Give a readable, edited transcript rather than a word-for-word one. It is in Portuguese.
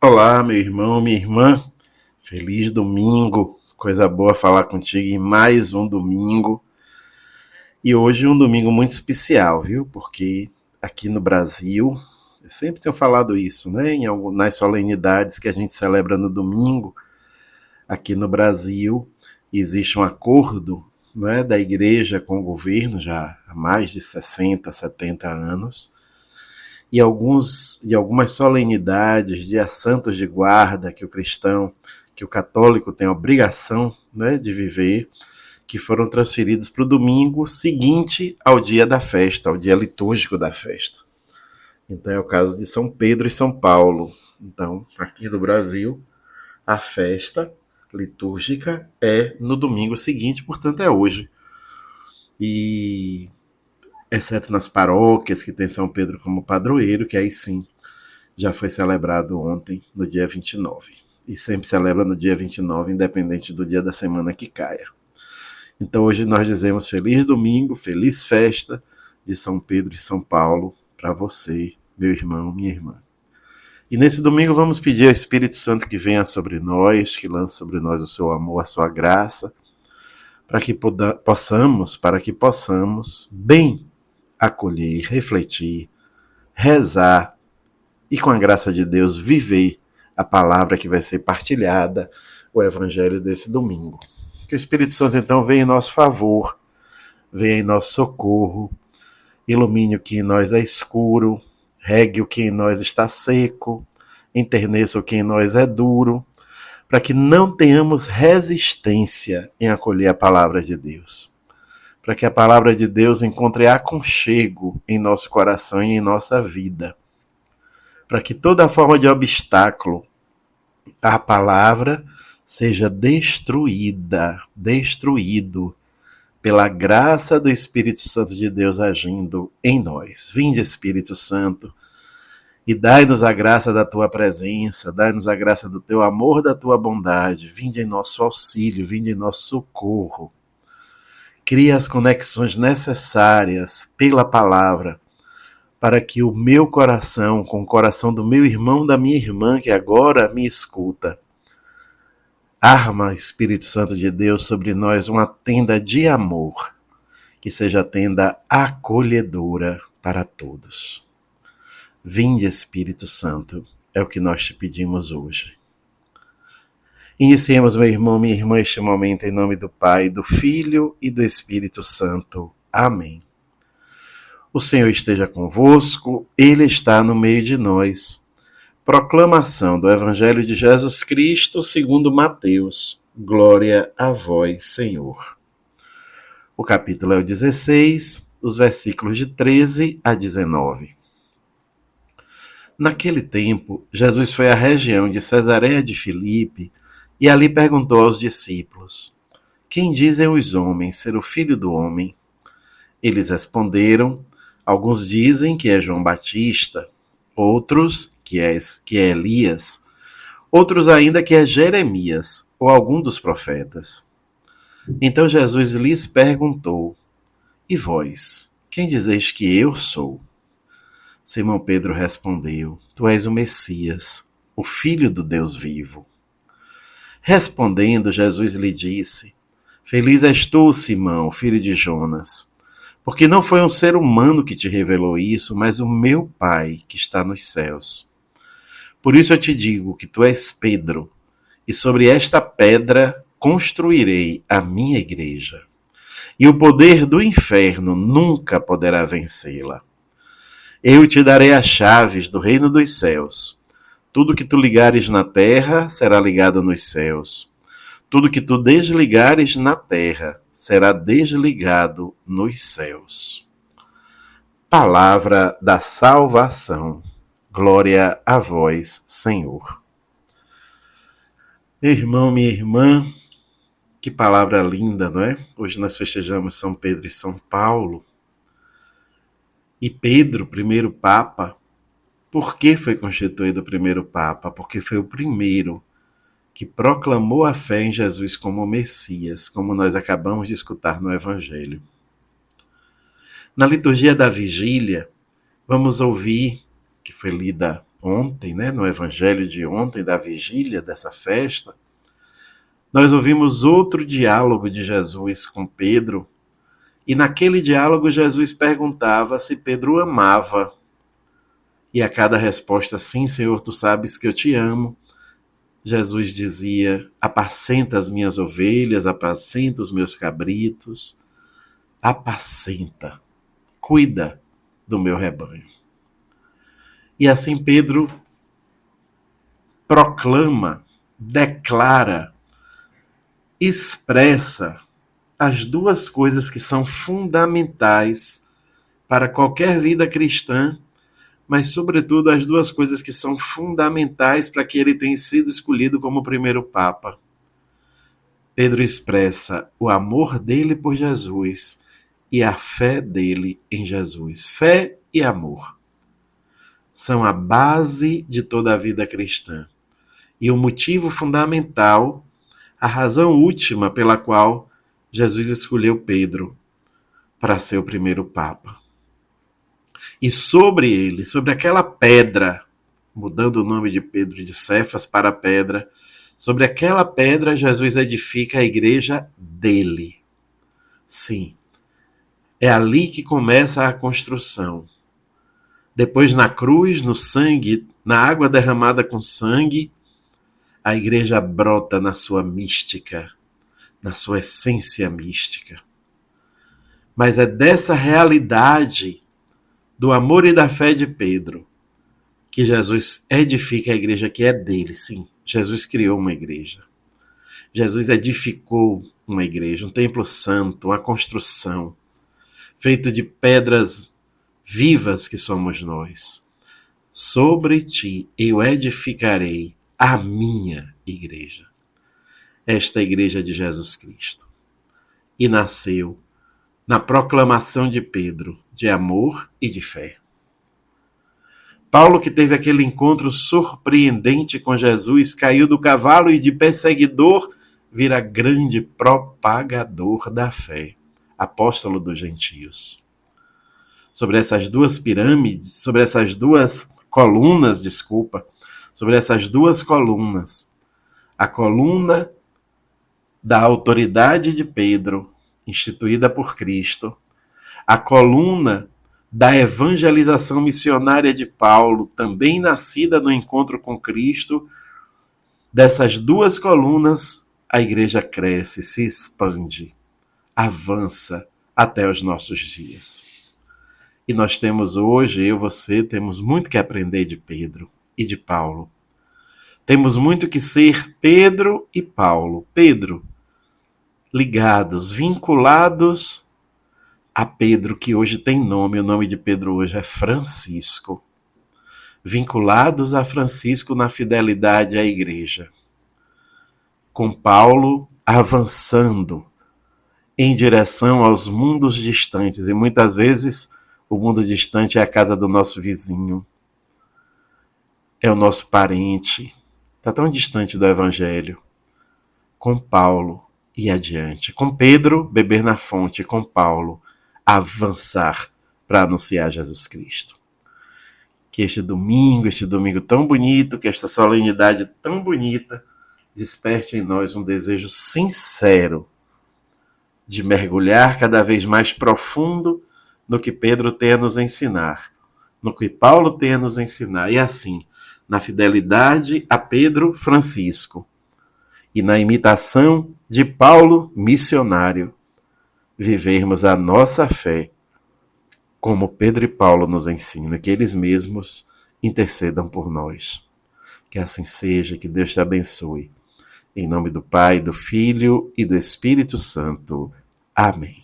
Olá, meu irmão, minha irmã. Feliz domingo. Coisa boa falar contigo em mais um domingo. E hoje um domingo muito especial, viu? Porque aqui no Brasil, eu sempre tenho falado isso, né? Nas solenidades que a gente celebra no domingo, aqui no Brasil, existe um acordo, né, da igreja com o governo já há mais de 60, 70 anos. E algumas solenidades, dias santos de guarda que o cristão, que o católico tem a obrigação, né, de viver, que foram transferidos para o domingo seguinte ao dia da festa, ao dia litúrgico da festa. Então é o caso de São Pedro e São Paulo. Então, aqui no Brasil, a festa litúrgica é no domingo seguinte, portanto é hoje. E exceto nas paróquias que tem São Pedro como padroeiro, que aí sim já foi celebrado ontem, no dia 29. E sempre celebra no dia 29, independente do dia da semana que caia. Então hoje nós dizemos feliz domingo, feliz festa de São Pedro e São Paulo para você, meu irmão, minha irmã. E nesse domingo vamos pedir ao Espírito Santo que venha sobre nós, que lance sobre nós o seu amor, a sua graça, para que possamos bem acolher, refletir, rezar e, com a graça de Deus, viver a palavra que vai ser partilhada, o evangelho desse domingo. Que o Espírito Santo, então, venha em nosso favor, venha em nosso socorro, ilumine o que em nós é escuro, regue o que em nós está seco, enterneça o que em nós é duro, para que não tenhamos resistência em acolher a palavra de Deus. Para que a palavra de Deus encontre aconchego em nosso coração e em nossa vida. Para que toda forma de obstáculo à palavra seja destruído pela graça do Espírito Santo de Deus agindo em nós. Vinde, Espírito Santo, e dai-nos a graça da tua presença, dai-nos a graça do teu amor, da tua bondade. Vinde em nosso auxílio, vinde em nosso socorro. Cria as conexões necessárias pela palavra, para que o meu coração, com o coração do meu irmão, da minha irmã, que agora me escuta, arma, Espírito Santo de Deus, sobre nós uma tenda de amor, que seja tenda acolhedora para todos. Vinde, Espírito Santo, é o que nós te pedimos hoje. Iniciemos, meu irmão, minha irmã, este momento em nome do Pai, do Filho e do Espírito Santo. Amém. O Senhor esteja convosco, Ele está no meio de nós. Proclamação do Evangelho de Jesus Cristo segundo Mateus. Glória a vós, Senhor. O capítulo é o 16, os versículos de 13 a 19. Naquele tempo, Jesus foi à região de Cesareia de Filipe e ali perguntou aos discípulos: Quem dizem os homens ser o Filho do Homem? Eles responderam: Alguns dizem que é João Batista, outros que é Elias, outros ainda que é Jeremias ou algum dos profetas. Então Jesus lhes perguntou: E vós, quem dizeis que eu sou? Simão Pedro respondeu: Tu és o Messias, o Filho do Deus vivo. Respondendo, Jesus lhe disse: Feliz és tu, Simão, filho de Jonas, porque não foi um ser humano que te revelou isso, mas o meu Pai que está nos céus. Por isso eu te digo que tu és Pedro, e sobre esta pedra construirei a minha igreja, e o poder do inferno nunca poderá vencê-la. Eu te darei as chaves do reino dos céus. Tudo que tu ligares na terra será ligado nos céus. Tudo que tu desligares na terra será desligado nos céus. Palavra da salvação. Glória a vós, Senhor. Meu irmão, minha irmã, que palavra linda, não é? Hoje nós festejamos São Pedro e São Paulo. E Pedro, primeiro Papa, por que foi constituído o primeiro Papa? Porque foi o primeiro que proclamou a fé em Jesus como Messias, como nós acabamos de escutar no Evangelho. Na liturgia da Vigília, vamos ouvir, que foi lida ontem, né, no evangelho de ontem, da vigília dessa festa, nós ouvimos outro diálogo de Jesus com Pedro, e naquele diálogo Jesus perguntava se Pedro o amava. E a cada resposta, sim, Senhor, tu sabes que eu te amo, Jesus dizia: apacenta as minhas ovelhas, apacenta os meus cabritos, apacenta, cuida do meu rebanho. E assim Pedro proclama, declara, expressa as duas coisas que são fundamentais para qualquer vida cristã, mas, sobretudo, as duas coisas que são fundamentais para que ele tenha sido escolhido como primeiro Papa. Pedro expressa o amor dele por Jesus e a fé dele em Jesus. Fé e amor são a base de toda a vida cristã. E o motivo fundamental, a razão última pela qual Jesus escolheu Pedro para ser o primeiro Papa. E sobre ele, sobre aquela pedra, mudando o nome de Pedro de Cefas para pedra, sobre aquela pedra Jesus edifica a igreja dele. Sim, é ali que começa a construção. Depois na cruz, no sangue, na água derramada com sangue, a igreja brota na sua mística, na sua essência mística. Mas é dessa realidade do amor e da fé de Pedro que Jesus edifica a igreja que é dele. Sim, Jesus criou uma igreja. Jesus edificou uma igreja, um templo santo, uma construção, feito de pedras vivas que somos nós. Sobre ti eu edificarei a minha igreja. Esta igreja de Jesus Cristo. E nasceu na proclamação de Pedro de amor e de fé. Paulo, que teve aquele encontro surpreendente com Jesus, caiu do cavalo e de perseguidor vira grande propagador da fé, apóstolo dos gentios. Sobre essas duas pirâmides, sobre essas duas colunas, sobre essas duas colunas, a coluna da autoridade de Pedro, instituída por Cristo, a coluna da evangelização missionária de Paulo, também nascida no encontro com Cristo. Dessas duas colunas, a igreja cresce, se expande, avança até os nossos dias. E nós temos hoje, eu e você, temos muito que aprender de Pedro e de Paulo. Temos muito que ser Pedro e Paulo. Pedro, ligados, vinculados a Pedro, que hoje tem nome, o nome de Pedro hoje é Francisco. Vinculados a Francisco na fidelidade à igreja. Com Paulo avançando em direção aos mundos distantes, e muitas vezes o mundo distante é a casa do nosso vizinho, é o nosso parente, está tão distante do evangelho. Com Paulo e adiante. Com Pedro, beber na fonte, com Paulo, avançar para anunciar Jesus Cristo. Que este domingo tão bonito, que esta solenidade tão bonita, desperte em nós um desejo sincero de mergulhar cada vez mais profundo no que Pedro tem a nos ensinar, no que Paulo tem a nos ensinar, e assim, na fidelidade a Pedro Francisco, e na imitação de Paulo missionário, vivermos a nossa fé como Pedro e Paulo nos ensinam, que eles mesmos intercedam por nós. Que assim seja, que Deus te abençoe. Em nome do Pai, do Filho e do Espírito Santo. Amém.